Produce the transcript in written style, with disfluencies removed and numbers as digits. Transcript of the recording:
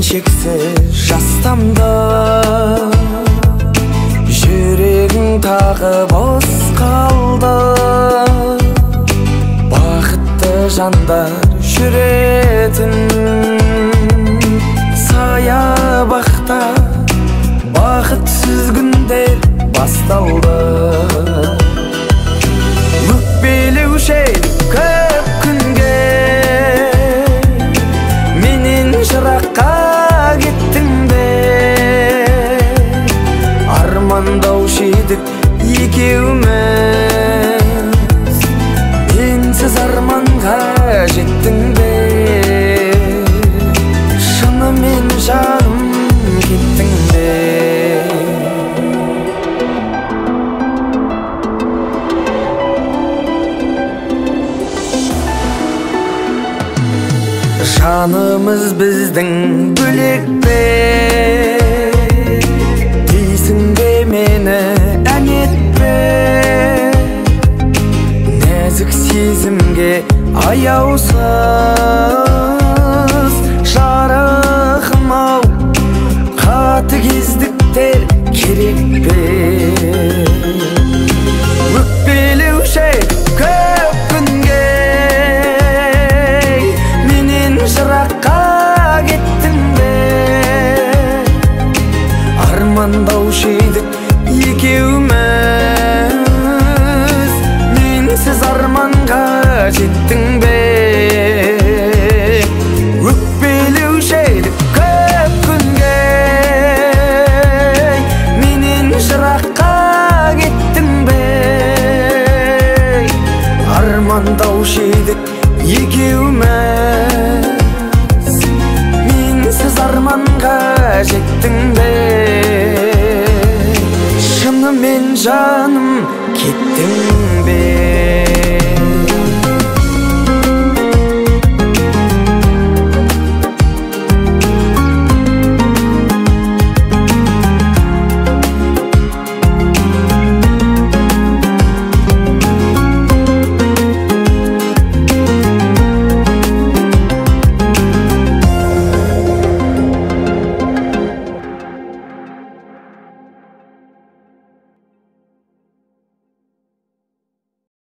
çeksiz жастамда жүрегің тағы бос қалды. Бақытты жандар жүретін саябақта бақытсыз күндер басталды. Өкпелеуші көп күнге менен жыраққа кеттің бе? Армандаушы едік екеуміз, менсіз арманға жеттің бе? Шынымен жаным кеттің бе? Жанымыз біздің бөлек пе? Дейсің бе мені әнетпе? Нәзік сезімге аяусыз жарығым-ау, қатыгездіктер керек пе? Өкпелеуші көп күнге жыраққа кеттің бе? Армандаушы едік екеуміз, менсіз арманға жеттің бе? Өкпелеуші едік көп күнге менен жыраққа кеттің бе? Армандаушы едік екеуміз, менсіз арманға жеттің бе? Шынымен жаным кеттің